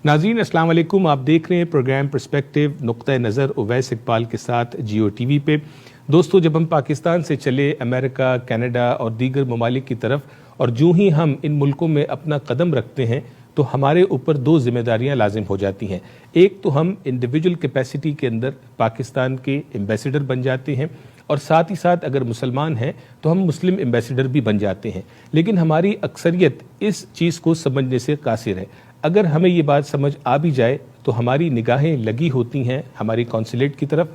ناظرین السلام علیکم، آپ دیکھ رہے ہیں پروگرام پرسپیکٹیو نقطہ نظر اویس اقبال کے ساتھ جیو ٹی وی پہ۔ دوستو، جب ہم پاکستان سے چلے امریکہ، کینیڈا اور دیگر ممالک کی طرف، اور جو ہی ہم ان ملکوں میں اپنا قدم رکھتے ہیں تو ہمارے اوپر دو ذمہ داریاں لازم ہو جاتی ہیں۔ ایک تو ہم انڈیویجول کیپیسٹی کے اندر پاکستان کے ایمبیسیڈر بن جاتے ہیں، اور ساتھ ہی ساتھ اگر مسلمان ہیں تو ہم مسلم ایمبیسیڈر بھی بن جاتے ہیں۔ لیکن ہماری اکثریت اس چیز کو سمجھنے سے قاصر ہے۔ اگر ہمیں یہ بات سمجھ آ بھی جائے تو ہماری نگاہیں لگی ہوتی ہیں ہماری کونسلیٹ کی طرف،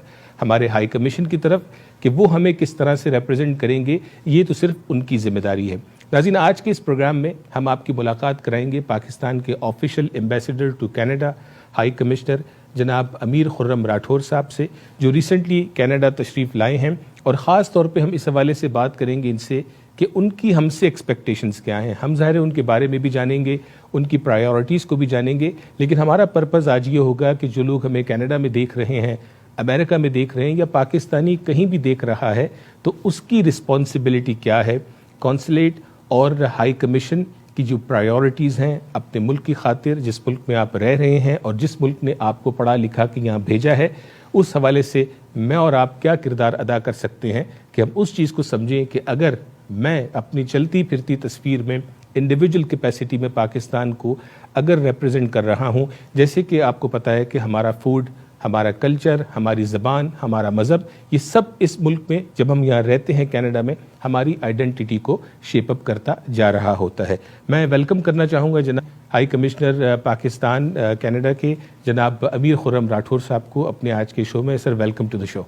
ہمارے ہائی کمیشن کی طرف، کہ وہ ہمیں کس طرح سے ریپرزینٹ کریں گے، یہ تو صرف ان کی ذمہ داری ہے۔ ناظرین، آج کے اس پروگرام میں ہم آپ کی ملاقات کرائیں گے پاکستان کے official ambassador to Canada, high commissioner جناب امیر خرم راٹھور صاحب سے، جو ریسنٹلی کینیڈا تشریف لائے ہیں، اور خاص طور پہ ہم اس حوالے سے بات کریں گے ان سے کہ ان کی ہم سے ایکسپیکٹیشنز کیا ہیں۔ ہم ظاہر ہے ان کے بارے میں بھی جانیں گے، ان کی پرائیورٹیز کو بھی جانیں گے، لیکن ہمارا پرپز آج یہ ہوگا کہ جو لوگ ہمیں کینیڈا میں دیکھ رہے ہیں، امریکہ میں دیکھ رہے ہیں، یا پاکستانی کہیں بھی دیکھ رہا ہے، تو اس کی رسپانسبلٹی کیا ہے، کونسلیٹ اور ہائی کمیشن کی جو پرائیورٹیز ہیں اپنے ملک کی خاطر، جس ملک میں آپ رہ رہے ہیں اور جس ملک نے آپ کو پڑھا لکھا کے یہاں بھیجا ہے، اس حوالے سے میں اور آپ کیا کردار ادا کر سکتے ہیں کہ ہم اس چیز کو سمجھیں کہ اگر میں اپنی چلتی پھرتی تصویر میں انڈیویجول کیپیسٹی میں پاکستان کو اگر ریپرزینٹ کر رہا ہوں، جیسے کہ آپ کو پتہ ہے کہ ہمارا فوڈ، ہمارا کلچر، ہماری زبان، ہمارا مذہب، یہ سب اس ملک میں جب ہم یہاں رہتے ہیں کینیڈا میں، ہماری آئیڈینٹی کو شیپ اپ کرتا جا رہا ہوتا ہے۔ میں ویلکم کرنا چاہوں گا جناب ہائی کمشنر پاکستان کینیڈا کے جناب امیر خرم راٹھور صاحب کو اپنے آج کے شو میں۔ سر، ویلکم ٹو دا شو۔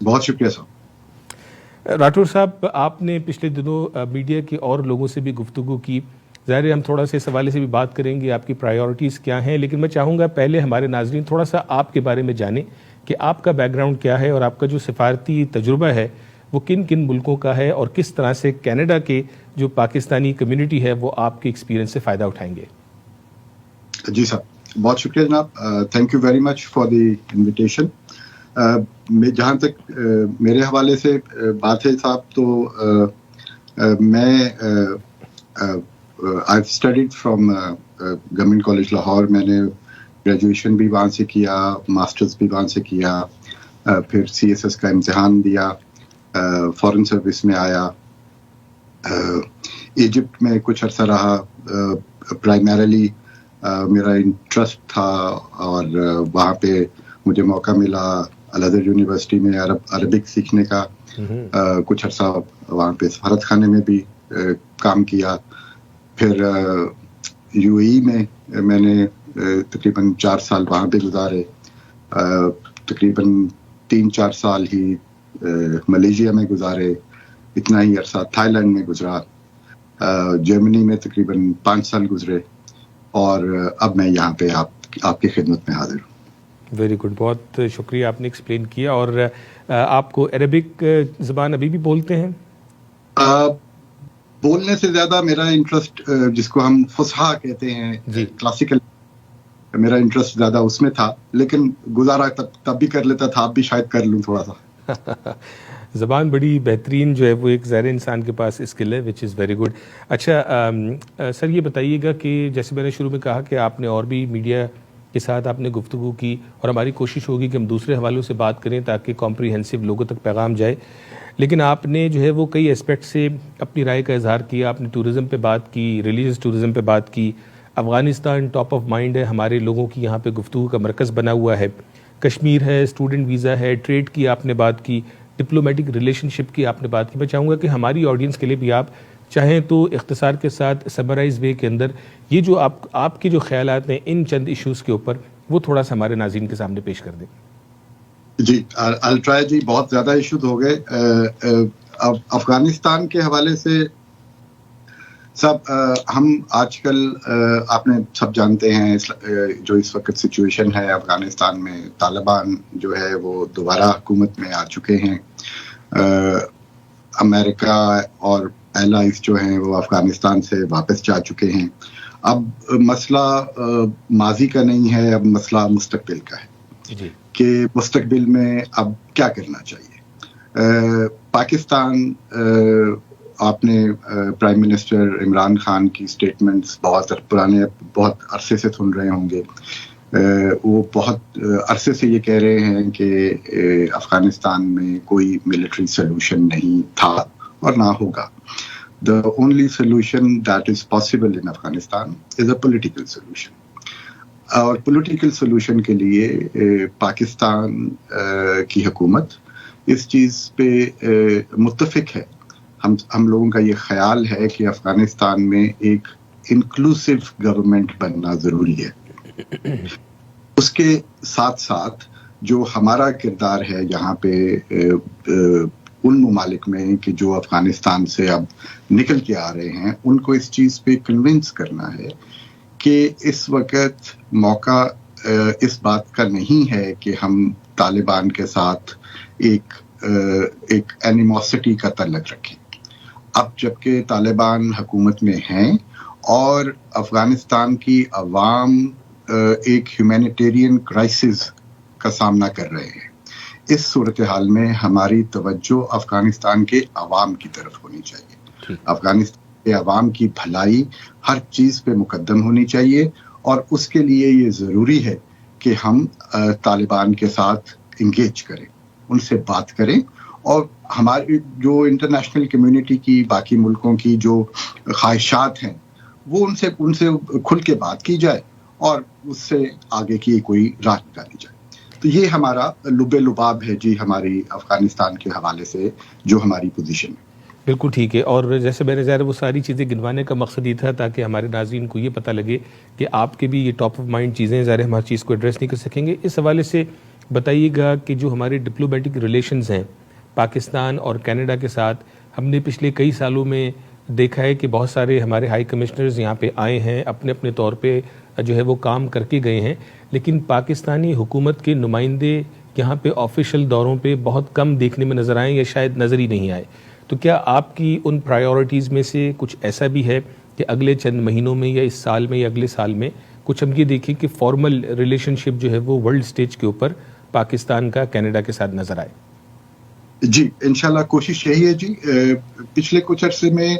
بہت شکریہ سر۔ راٹھور صاحب، آپ نے پچھلے دنوں میڈیا کے اور لوگوں سے بھی گفتگو کی، ظاہر ہے ہم تھوڑا سا اس حوالے سے بھی بات کریں گے آپ کی پرائیورٹیز کیا ہیں، لیکن میں چاہوں گا پہلے ہمارے ناظرین تھوڑا سا آپ کے بارے میں جانیں کہ آپ کا بیک گراؤنڈ کیا ہے، اور آپ کا جو سفارتی تجربہ ہے وہ کن کن ملکوں کا ہے، اور کس طرح سے کینیڈا کے جو پاکستانی کمیونٹی ہے وہ آپ کے ایکسپیرینس سے فائدہ اٹھائیں گے۔ جی سر، بہت شکریہ جناب، thank you very much for the invitation. جہاں تک میرے حوالے سے بات ہے صاحب، تو میں I've studied from government college Lahore. میں نے گریجویشن بھی وہاں سے کیا، ماسٹرز بھی وہاں سے کیا، پھر CSS کا امتحان دیا، فورن سروس میں آیا، ایجپٹ میں کچھ عرصہ رہا۔ پرائمریلی میرا انٹرسٹ تھا، اور وہاں پہ مجھے موقع ملا الازہر یونیورسٹی میں عربک سیکھنے کا۔ کچھ عرصہ وہاں پہ سفارت خانے میں بھی کام کیا۔ پھر UAE میں نے تقریباً 4 سال وہاں پہ گزارے۔ تقریباً 3-4 سال ہی ملیشیا میں گزارے، اتنا ہی عرصہ تھائی لینڈ میں گزرا۔ جرمنی میں تقریباً 5 سال گزرے، اور اب میں یہاں پہ آپ کی خدمت میں حاضر ہوں۔ ویری گڈ، بہت شکریہ، آپ نے ایکسپلین کیا۔ اور آپ کو عربک زبان ابھی بھی بولتے ہیں؟ بولنے سے زیادہ میرا انٹرسٹ، جس کو ہم فصحا کہتے ہیں، کلاسیکل، میرا انٹرسٹ زیادہ اس میں تھا، لیکن گزارا تب بھی کر لیتا تھا، اب بھی شاید کر لوں تھوڑا سا۔ زبان بڑی بہترین جو ہے وہ ایک ظاہر انسان کے پاس اسکل ہے، وچ از ویری گڈ۔ اچھا سر، یہ بتائیے گا کہ جیسے میں نے شروع میں کہا کہ آپ نے اور بھی میڈیا کے ساتھ آپ نے گفتگو کی، اور ہماری کوشش ہوگی کہ ہم دوسرے حوالوں سے بات کریں تاکہ کمپریہنسو لوگوں تک پیغام جائے، لیکن آپ نے جو ہے وہ کئی اسپیکٹ سے اپنی رائے کا اظہار کیا۔ آپ نے ٹورزم پہ بات کی، ریلیجس ٹورزم پہ بات کی، افغانستان ٹاپ آف مائنڈ ہے، ہمارے لوگوں کی یہاں پہ گفتگو کا مرکز بنا ہوا ہے، کشمیر ہے، اسٹوڈنٹ ویزا ہے، ٹریڈ کی آپ نے بات کی، ڈپلومیٹک ریلیشن شپ کی آپ نے بات کی۔ میں چاہوں گا کہ ہماری آڈینس کے لیے بھی آپ چاہیں تو اختصار کے ساتھ سمرائز وے کے اندر یہ جو آپ کے جو خیالات ہیں ان چند ایشوز کے اوپر، وہ تھوڑا سا ہمارے ناظرین کے سامنے پیش کر دیں۔ جی I'll try جی، بہت زیادہ ایشوز ہو گئے۔ افغانستان کے حوالے سے سب ہم آج کل، آپ نے سب جانتے ہیں جو اس وقت سچویشن ہے افغانستان میں، طالبان جو ہے وہ دوبارہ حکومت میں آ چکے ہیں۔ امریکہ اور الائز جو ہیں وہ افغانستان سے واپس جا چکے ہیں۔ اب مسئلہ ماضی کا نہیں ہے، اب مسئلہ مستقبل کا ہے جی، کہ مستقبل میں اب کیا کرنا چاہیے۔ پاکستان آپ نے پرائم منسٹر عمران خان کی سٹیٹمنٹس بہت عرصے سے سن رہے ہوں گے. وہ بہت عرصے سے یہ کہہ رہے ہیں کہ افغانستان میں کوئی ملٹری سولوشن نہیں تھا اور نہ ہوگا. The only solution that is possible in Afghanistan is a political solution. اور پولیٹیکل سولوشن کے لیے پاکستان کی حکومت اس چیز پہ متفق ہے. ہم لوگوں کا یہ خیال ہے کہ افغانستان میں ایک انکلوسیو گورنمنٹ بننا ضروری ہے. اس کے ساتھ ساتھ جو ہمارا کردار ہے یہاں پہ ان ممالک میں کہ جو افغانستان سے اب نکل کے آ رہے ہیں، ان کو اس چیز پہ کنونس کرنا ہے کہ اس وقت موقع اس بات کا نہیں ہے کہ ہم طالبان کے ساتھ ایک اینیموسٹی کا تعلق رکھیں. اب جبکہ طالبان حکومت میں ہیں اور افغانستان کی عوام ایک ہیومینیٹیرین کرائسس کا سامنا کر رہے ہیں، اس صورتحال میں ہماری توجہ افغانستان کے عوام کی طرف ہونی چاہیے. افغانستان کے عوام کی بھلائی ہر چیز پہ مقدم ہونی چاہیے، اور اس کے لیے یہ ضروری ہے کہ ہم طالبان کے ساتھ انگیج کریں، ان سے بات کریں، اور ہماری جو انٹرنیشنل کمیونٹی کی باقی ملکوں کی جو خواہشات ہیں وہ ان سے کھل کے بات کی جائے اور اس سے آگے کی کوئی راہ نکالی جائے. تو یہ ہمارا لب لباب ہے جی ہماری افغانستان کے حوالے سے جو ہماری پوزیشن ہے. بالکل ٹھیک ہے. اور جیسے میں نے ظاہر وہ ساری چیزیں گنوانے کا مقصد یہ تھا تاکہ ہمارے ناظرین کو یہ پتہ لگے کہ آپ کے بھی یہ ٹاپ آف مائنڈ چیزیں ظاہر ہم ہر چیز کو ایڈریس نہیں کر سکیں گے. اس حوالے سے بتائیے گا کہ جو ہمارے ڈپلومیٹک ریلیشنز ہیں پاکستان اور کینیڈا کے ساتھ، ہم نے پچھلے کئی سالوں میں دیکھا ہے کہ بہت سارے ہمارے ہائی کمشنرز یہاں پہ آئے ہیں، اپنے اپنے طور پہ جو ہے وہ کام کر کے گئے ہیں، لیکن پاکستانی حکومت کے نمائندے یہاں پہ آفیشیل دوروں پہ بہت کم دیکھنے میں نظر آئے یا شاید نظر ہی نہیں آئے. تو کیا آپ کی ان پرائیورٹیز میں سے کچھ ایسا بھی ہے کہ اگلے چند مہینوں میں یا اس سال میں یا اگلے سال میں کچھ ہم یہ دیکھیں کہ فارمل ریلیشن شپ جو ہے وہ ورلڈ سٹیج کے اوپر پاکستان کا کینیڈا کے ساتھ نظر آئے؟ جی انشاءاللہ کوشش یہی ہے جی. پچھلے کچھ عرصے میں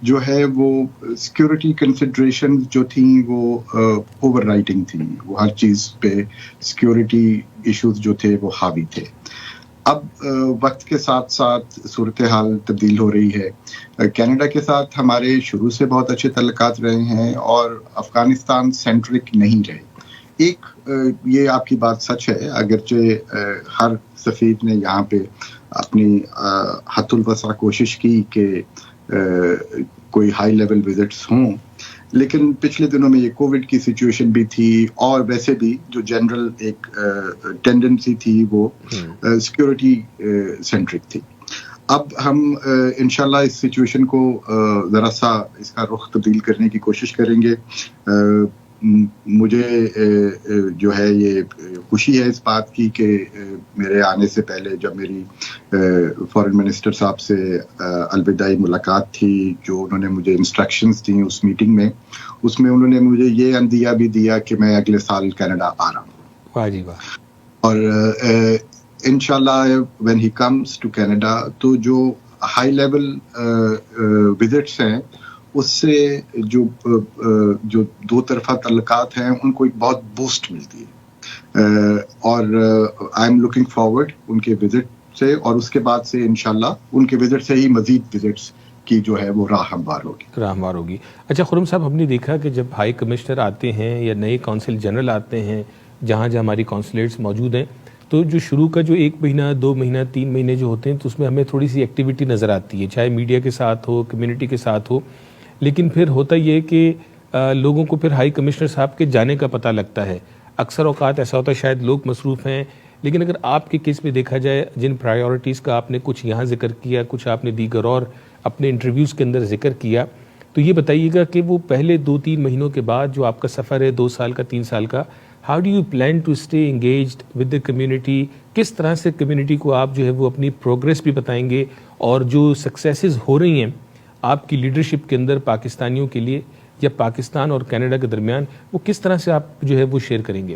جو ہے وہ سیکورٹی کنسیڈریشن جو تھیں وہ اوور رائٹنگ تھیں، وہ ہر چیز پہ سیکورٹی ایشوز جو تھے وہ حاوی تھے. اب وقت کے ساتھ ساتھ صورتحال تبدیل ہو رہی ہے. کینیڈا کے ساتھ ہمارے شروع سے بہت اچھے تعلقات رہے ہیں اور افغانستان سینٹرک نہیں رہے. ایک یہ آپ کی بات سچ ہے، اگرچہ ہر سفیر نے یہاں پہ اپنی حد الوسع کوشش کی کہ کوئی ہائی لیول وزٹس ہوں، لیکن پچھلے دنوں میں یہ کووڈ کی سچویشن بھی تھی اور ویسے بھی جو جنرل ایک ٹینڈنسی تھی وہ سیکورٹی سینٹرک تھی. اب ہم انشاءاللہ اس سچویشن کو ذرا سا اس کا رخ تبدیل کرنے کی کوشش کریں گے. مجھے جو ہے یہ خوشی ہے اس بات کی کہ میرے آنے سے پہلے جب میری فارن منسٹر صاحب سے الوداعی ملاقات تھی، جو انہوں نے مجھے انسٹرکشنز دیں اس میٹنگ میں، اس میں انہوں نے مجھے یہ عندیہ بھی دیا کہ میں اگلے سال کینیڈا آ رہا ہوں. واہ جی واہ. اور انشاءاللہ when he comes to Canada تو جو ہائی لیول وزٹس ہیں اس سے جو دو طرفہ تعلقات ہیں ان کو ایک بہت بوسٹ ملتی ہے، اور I am looking forward in کے وزٹ سے، اور اس کے بعد سے انشاءاللہ ان کے وزٹ سے ہی مزید وزٹس کی جو ہے وہ راہ ہموار ہوگی. اچھا خرم صاحب، ہم نے دیکھا کہ جب ہائی کمشنر آتے ہیں یا نئے کونسل جنرل آتے ہیں جہاں جہاں ہماری کونسلیٹس موجود ہیں، تو جو شروع کا جو 1 مہینہ 2 مہینہ 3 مہینے جو ہوتے ہیں تو اس میں ہمیں تھوڑی سی ایکٹیویٹی نظر آتی ہے، چاہے میڈیا کے ساتھ ہو، کمیونٹی کے ساتھ ہو، لیکن پھر ہوتا یہ کہ لوگوں کو پھر ہائی کمشنر صاحب کے جانے کا پتہ لگتا ہے. اکثر اوقات ایسا ہوتا ہے شاید لوگ مصروف ہیں، لیکن اگر آپ کے کیس میں دیکھا جائے جن پرائیورٹیز کا آپ نے کچھ یہاں ذکر کیا، کچھ آپ نے دیگر اور اپنے انٹرویوز کے اندر ذکر کیا، تو یہ بتائیے گا کہ وہ پہلے 2-3 مہینوں کے بعد جو آپ کا سفر ہے 2 سال کا 3 سال کا، how do you plan to stay engaged with the community? کس طرح سے کمیونٹی کو آپ جو ہے وہ اپنی پروگریس بھی بتائیں گے اور جو سکسیسز ہو رہی ہیں آپ کی لیڈرشپ کے اندر پاکستانیوں کے لیے یا پاکستان اور کینیڈا کے درمیان، وہ کس طرح سے آپ جو ہے وہ شیئر کریں گے؟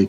1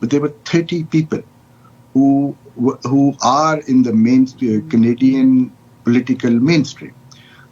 but there were 30 people who are in the main Canadian political mainstream.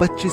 25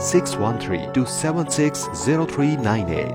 613-276-0398.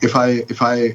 if I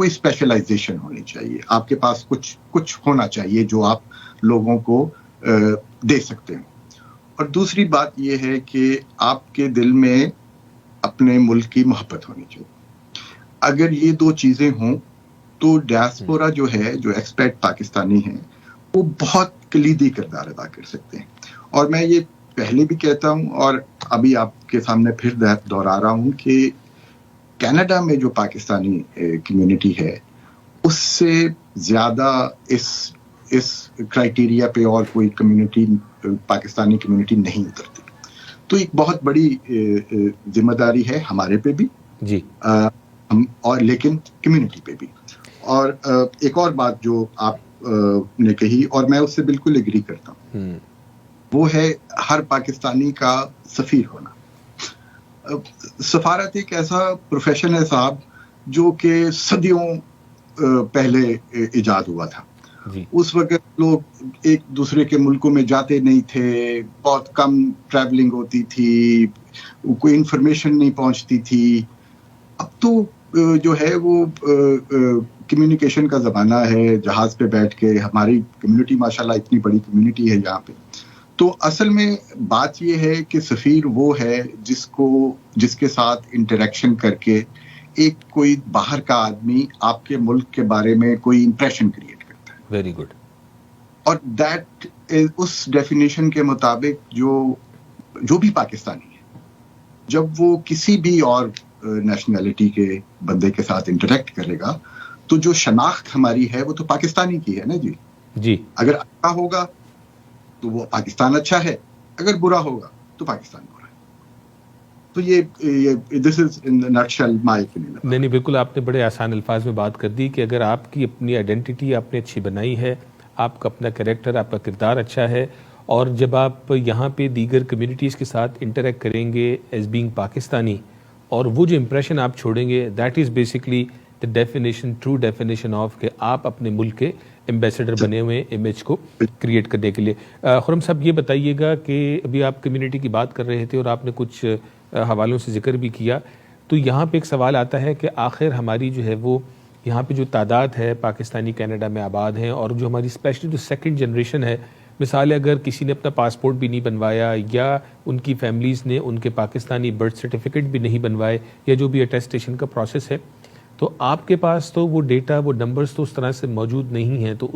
کوئی اسپیشلائزیشن ہونی چاہیے, آپ کے پاس کچھ ہونا چاہیے جو آپ لوگوں کو دے سکتے ہیں. اور دوسری بات یہ ہے کہ آپ کے دل میں اپنے ملک کی محبت ہونی چاہیے. اگر یہ دو چیزیں ہوں تو ڈیاسپورا جو ہے, جو ایکسپیٹ پاکستانی ہیں, وہ بہت کلیدی کردار ادا کر سکتے ہیں. اور میں یہ پہلے بھی کہتا ہوں اور ابھی آپ کے سامنے پھر دہرا رہا ہوں کہ کینیڈا میں جو پاکستانی کمیونٹی ہے اس سے زیادہ اس کرائٹیریا پہ اور کوئی کمیونٹی, پاکستانی کمیونٹی نہیں اترتی. تو ایک بہت بڑی ذمہ داری ہے ہمارے پہ بھی جی, اور لیکن کمیونٹی پہ بھی. اور ایک اور بات جو آپ نے کہی اور میں اس سے بالکل ایگری کرتا ہوں, وہ ہے ہر پاکستانی کا سفیر ہونا. سفارت ایک ایسا پروفیشن ہے صاحب جو کہ صدیوں پہلے ایجاد ہوا تھا. جی, اس وقت لوگ ایک دوسرے کے ملکوں میں جاتے نہیں تھے, بہت کم ٹریولنگ ہوتی تھی, کوئی انفارمیشن نہیں پہنچتی تھی. اب تو جو ہے وہ کمیونیکیشن کا زمانہ ہے, جہاز پہ بیٹھ کے ہماری کمیونٹی ماشاءاللہ اتنی بڑی کمیونٹی ہے یہاں پہ. تو اصل میں بات یہ ہے کہ سفیر وہ ہے جس کے ساتھ انٹریکشن کر کے ایک کوئی باہر کا آدمی آپ کے ملک کے بارے میں کوئی امپریشن کریٹ کرتا ہے. Very good. اور دیٹ اس ڈیفینیشن کے مطابق جو بھی پاکستانی ہے, جب وہ کسی بھی اور نیشنلٹی کے بندے کے ساتھ انٹریکٹ کرے گا تو جو شناخت ہماری ہے وہ تو پاکستانی کی ہے نا جی. جی, اگر اچھا ہوگا تو وہ پاکستان اچھا ہے, اگر برا ہوگا تو پاکستان برا ہے. تو یہ دس از ان نٹ شیل مائی اوپینین. نہیں بالکل, آپ نے بڑے آسان الفاظ میں بات کر دی کہ اگر آپ کی اپنی آئیڈینٹی آپ نے اچھی بنائی ہے, آپ کا اپنا کریکٹر, آپ کا کردار اچھا ہے, اور جب آپ یہاں پہ دیگر کمیونٹیز کے ساتھ انٹریکٹ کریں گے ایز بینگ پاکستانی, اور وہ جو امپریشن آپ چھوڑیں گے, that is basically the definition, true definition of کہ آپ اپنے ملک کے ایمبیسڈر بنے ہوئے امیج کو کریٹ کرنے کے لیے. خرم صاحب یہ بتائیے گا کہ ابھی آپ کمیونٹی کی بات کر رہے تھے اور آپ نے کچھ حوالوں سے ذکر بھی کیا, تو یہاں پہ ایک سوال آتا ہے کہ آخر ہماری جو ہے وہ یہاں پہ جو تعداد ہے پاکستانی کینیڈا میں آباد ہیں, اور جو ہماری اسپیشلی جو سیکنڈ جنریشن ہے, مثال اگر کسی نے اپنا پاسپورٹ بھی نہیں بنوایا یا ان کی فیملیز نے ان کے پاکستانی برتھ سرٹیفکیٹ بھی نہیں بنوائے, یا جو بھی اٹیسٹیشن کا پروسیس ہے, تو آپ کے پاس تو وہ ڈیٹا, وہ نمبرز تو اس طرح سے موجود نہیں ہیں. تو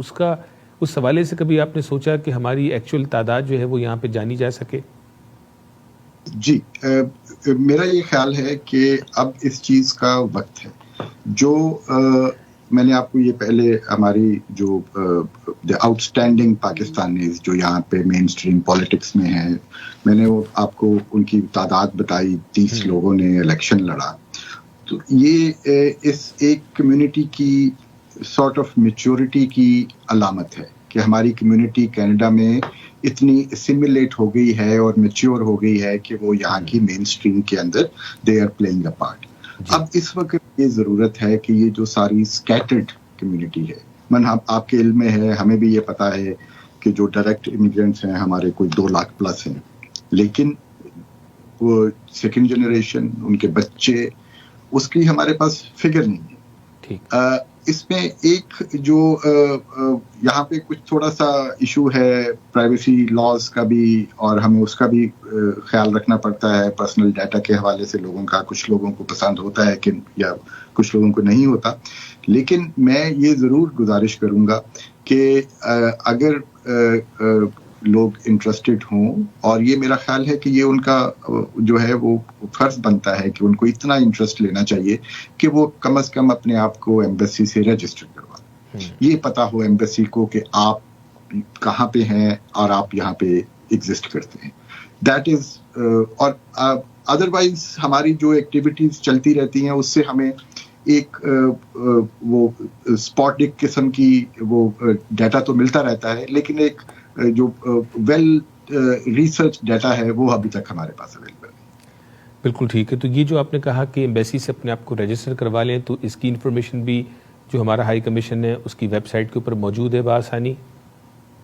اس حوالے سے کبھی آپ نے سوچا کہ ہماری ایکچوئل تعداد جو ہے وہ یہاں پہ جانی جا سکے؟ جی, میرا یہ خیال ہے کہ اب اس چیز کا وقت ہے. جو میں نے آپ کو یہ پہلے ہماری جو آؤٹ اسٹینڈنگ پاکستانیز جو یہاں پہ مین اسٹریم پالیٹکس میں ہیں, میں نے وہ آپ کو ان کی تعداد بتائی, 30 لوگوں نے الیکشن لڑا. تو یہ اس ایک کمیونٹی کی سارٹ آف میچورٹی کی علامت ہے کہ ہماری کمیونٹی کینیڈا میں اتنی اسیمیلیٹ ہو گئی ہے اور میچور ہو گئی ہے کہ وہ یہاں کی مین اسٹریم کے اندر they are playing a part. اب اس وقت یہ ضرورت ہے کہ یہ جو ساری اسکیٹرڈ کمیونٹی ہے, آپ کے علم میں ہے, ہمیں بھی یہ پتا ہے کہ جو ڈائریکٹ امیگرینٹس ہیں ہمارے کوئی 2 لاکھ پلس ہیں, لیکن وہ سیکنڈ جنریشن, ان کے بچے, اس کی ہمارے پاس فگر نہیں ہے. اس میں ایک جو یہاں پہ کچھ تھوڑا سا ایشو ہے پرائیویسی لاز کا بھی, اور ہمیں اس کا بھی خیال رکھنا پڑتا ہے پرسنل ڈیٹا کے حوالے سے. لوگوں کا, کچھ لوگوں کو پسند ہوتا ہے کہ یا کچھ لوگوں کو نہیں ہوتا. لیکن میں یہ ضرور گزارش کروں گا کہ اگر لوگ انٹرسٹڈ ہوں, اور یہ میرا خیال ہے کہ یہ ان کا جو ہے وہ فرض بنتا ہے کہ ان کو اتنا انٹرسٹ لینا چاہیے کہ وہ کم از کم اپنے آپ کو ایمبیسی سے رجسٹر کروائیں. یہ پتا ہو ایمبیسی کو کہ آپ کہاں پہ ہیں اور آپ یہاں پہ ایگزسٹ کرتے ہیں. دیٹ از, اور ادروائز ہماری جو ایکٹیویٹیز چلتی رہتی ہیں اس سے ہمیں ایک وہ اسپاٹک قسم کی وہ ڈیٹا تو ملتا رہتا ہے, لیکن ایک جو ویل ریسرچ ڈیٹا ہے وہ ابھی تک ہمارے پاس اویلیبل ہے. بالکل ٹھیک ہے. تو یہ جو آپ نے کہا کہ ایمبیسی سے اپنے آپ کو رجسٹر کروا لیں, تو اس کی انفارمیشن بھی جو ہمارا ہائی کمیشن ہے اس کی ویب سائٹ کے اوپر موجود ہے بآسانی؟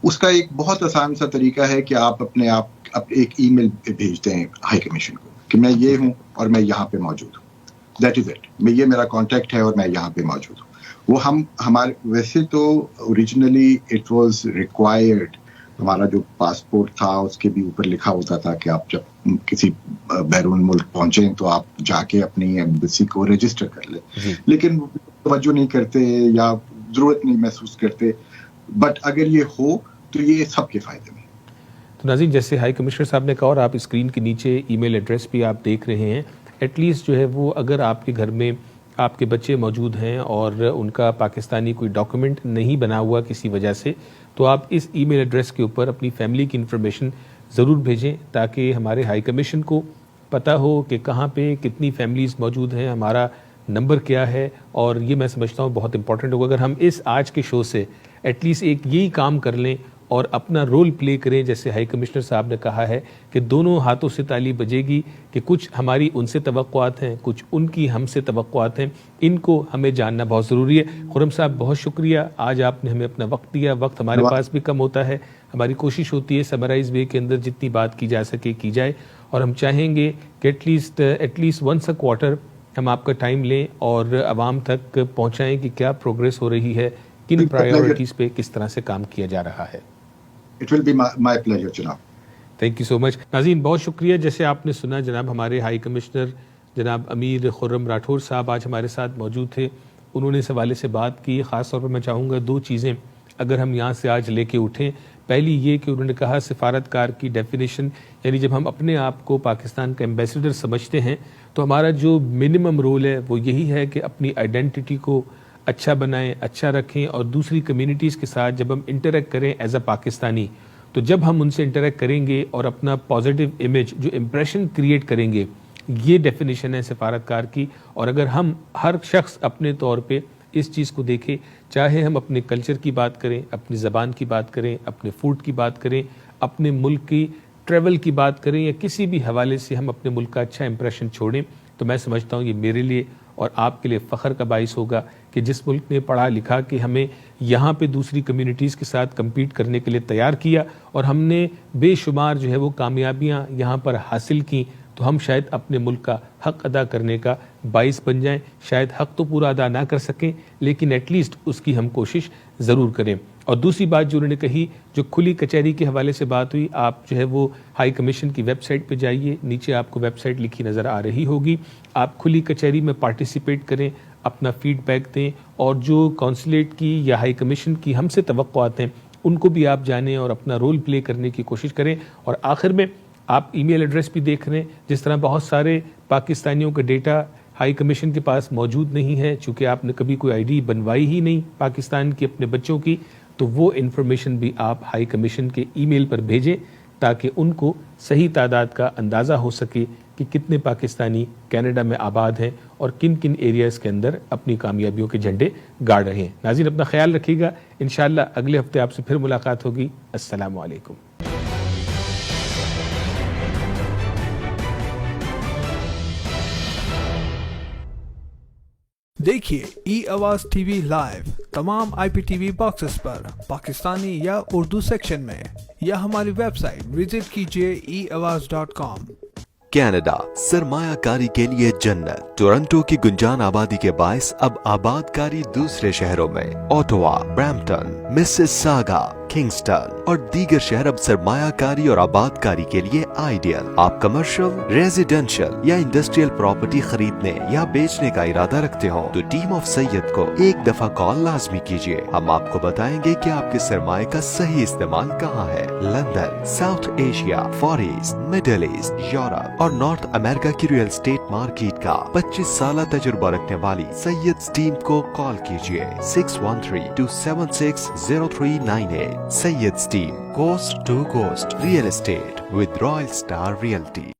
اس کا ایک بہت آسان سا طریقہ ہے کہ آپ اپنے آپ ایک ای میل بھیجتے ہیں ہائی کمیشن کو کہ میں یہ ہوں اور میں یہاں پہ موجود ہوں. That is it. یہ میرا کانٹیکٹ ہے اور میں یہاں پہ موجود ہوں. وہ ہمارے ویسے تو اوریجنلی اٹ واز ریکوائرڈ, ہمارا جو پاسپورٹ تھا اس کے بھی اوپر لکھا ہوتا تھا کہ آپ جب کسی بیرون ملک پہنچیں تو آپ جا کے اپنی ایمبیسی کو رجسٹر کر لیں, لیکن توجہ نہیں کرتے یا ضرورت نہیں محسوس کرتے. بٹ اگر یہ ہو تو یہ سب کے فائدے میں. تو ناظرین, جیسے ہائی کمشنر صاحب نے کہا اور آپ اسکرین کے نیچے ای میل ایڈریس بھی آپ دیکھ رہے ہیں, ایٹ لیسٹ جو ہے وہ اگر آپ کے گھر میں آپ کے بچے موجود ہیں اور ان کا پاکستانی کوئی ڈاکومنٹ نہیں بنا ہوا کسی وجہ سے, تو آپ اس ای میل ایڈریس کے اوپر اپنی فیملی کی انفارمیشن ضرور بھیجیں تاکہ ہمارے ہائی کمیشن کو پتہ ہو کہ کہاں پہ کتنی فیملیز موجود ہیں, ہمارا نمبر کیا ہے. اور یہ میں سمجھتا ہوں بہت امپورٹنٹ ہوگا اگر ہم اس آج کے شو سے ایٹ لیسٹ ایک یہی کام کر لیں اور اپنا رول پلے کریں, جیسے ہائی کمشنر صاحب نے کہا ہے کہ دونوں ہاتھوں سے تالی بجے گی کہ کچھ ہماری ان سے توقعات ہیں, کچھ ان کی ہم سے توقعات ہیں, ان کو ہمیں جاننا بہت ضروری ہے. خرم صاحب بہت شکریہ, آج آپ نے ہمیں اپنا وقت دیا. وقت ہمارے پاس بھی کم ہوتا ہے, ہماری کوشش ہوتی ہے سمرائز وے کے اندر جتنی بات کی جا سکے کی جائے, اور ہم چاہیں گے کہ at least once a quarter ہم آپ کا ٹائم لیں اور عوام تک پہنچائیں کہ کیا پروگریس ہو رہی ہے, کن پرائیورٹیز پہ کس طرح سے کام کیا جا رہا ہے. It will be my pleasure, جناب. تھینک یو سو مچ. ناظرین بہت شکریہ. جیسے آپ نے سنا جناب ہمارے ہائی کمشنر جناب امیر خرم راٹھور صاحب آج ہمارے ساتھ موجود تھے, انہوں نے اس حوالے سے بات کی. خاص طور پر میں چاہوں گا 2 چیزیں اگر ہم یہاں سے آج لے کے اٹھیں. پہلی یہ کہ انہوں نے کہا سفارتکار کی ڈیفینیشن, یعنی جب ہم اپنے آپ کو پاکستان کا ایمبیسڈر سمجھتے ہیں تو ہمارا جو منیمم رول ہے وہ یہی ہے کہ اپنی آئیڈینٹی کو اچھا بنائیں, اچھا رکھیں, اور دوسری کمیونٹیز کے ساتھ جب ہم انٹریکٹ کریں ایز اے پاکستانی, تو جب ہم ان سے انٹریکٹ کریں گے اور اپنا پازیٹیو امیج جو امپریشن کریٹ کریں گے, یہ ڈیفینیشن ہے سفارتکار کی. اور اگر ہم ہر شخص اپنے طور پہ اس چیز کو دیکھے, چاہے ہم اپنے کلچر کی بات کریں, اپنی زبان کی بات کریں, اپنے فوڈ کی بات کریں, اپنے ملک کی ٹریول کی بات کریں, یا کسی بھی حوالے سے ہم اپنے ملک کا اچھا امپریشن چھوڑیں, تو میں سمجھتا ہوں یہ میرے لیے اور آپ کے لیے فخر کا باعث ہوگا کہ جس ملک نے پڑھا لکھا کہ ہمیں یہاں پہ دوسری کمیونٹیز کے ساتھ کمپیٹ کرنے کے لیے تیار کیا, اور ہم نے بے شمار جو ہے وہ کامیابیاں یہاں پر حاصل کی, تو ہم شاید اپنے ملک کا حق ادا کرنے کا باعث بن جائیں. شاید حق تو پورا ادا نہ کر سکیں, لیکن ایٹ لیسٹ اس کی ہم کوشش ضرور کریں. اور دوسری بات جو انہوں نے کہی, جو کھلی کچہری کے حوالے سے بات ہوئی, آپ جو ہے وہ ہائی کمیشن کی ویب سائٹ پہ جائیے, نیچے آپ کو ویب سائٹ لکھی نظر آ رہی ہوگی. آپ کھلی کچہری میں پارٹیسپیٹ کریں, اپنا فیڈ بیک دیں, اور جو کونسلیٹ کی یا ہائی کمیشن کی ہم سے توقعات ہیں ان کو بھی آپ جانیں اور اپنا رول پلے کرنے کی کوشش کریں. اور آخر میں آپ ای میل ایڈریس بھی دیکھ رہے ہیں, جس طرح بہت سارے پاکستانیوں کا ڈیٹا ہائی کمیشن کے پاس موجود نہیں ہے, چونکہ آپ نے کبھی کوئی آئی ڈی بنوائی ہی نہیں پاکستان کی اپنے بچوں کی, تو وہ انفارمیشن بھی آپ ہائی کمیشن کے ای میل پر بھیجیں تاکہ ان کو صحیح تعداد کا اندازہ ہو سکے کہ کتنے پاکستانی کینیڈا میں آباد ہیں اور کن کن ایریاز کے اندر اپنی کامیابیوں کے جھنڈے گاڑ رہے ہیں. ناظرین اپنا خیال رکھیے گا, انشاءاللہ اگلے ہفتے آپ سے پھر ملاقات ہوگی. السلام علیکم. دیکھیے ای آواز ٹی وی لائیو تمام آئی پی ٹی وی باکسز پر پاکستانی یا اردو سیکشن میں, یا ہماری ویب سائٹ وزٹ کیجیے eAwaz.com. کینیڈا سرمایہ کاری کے لیے جنت. ٹورنٹو کی گنجان آبادی کے باعث اب آباد کاری دوسرے شہروں میں. اوٹوا، برامپٹن، مسیساگا، کنگسٹن اور دیگر شہر اب سرمایہ کاری اور آباد کاری کے لیے آئیڈیل. آپ کمرشل، ریزیڈینشل یا انڈسٹریل پراپرٹی خریدنے یا بیچنے کا ارادہ رکھتے ہوں تو ٹیم آف سید کو ایک دفعہ کال لازمی کیجیے. ہم آپ کو بتائیں گے کہ آپ کے سرمایہ کا صحیح استعمال کہاں ہے. London, South Asia, Far East, Middle East, Europe اور نارتھ امریکہ کی ریئل اسٹیٹ مارکیٹ کا 25 سالہ تجربہ رکھنے والی سید ٹیم کو کال کیجیے 613-276-0398. Syed team, coast to coast real estate with Royal Star Realty.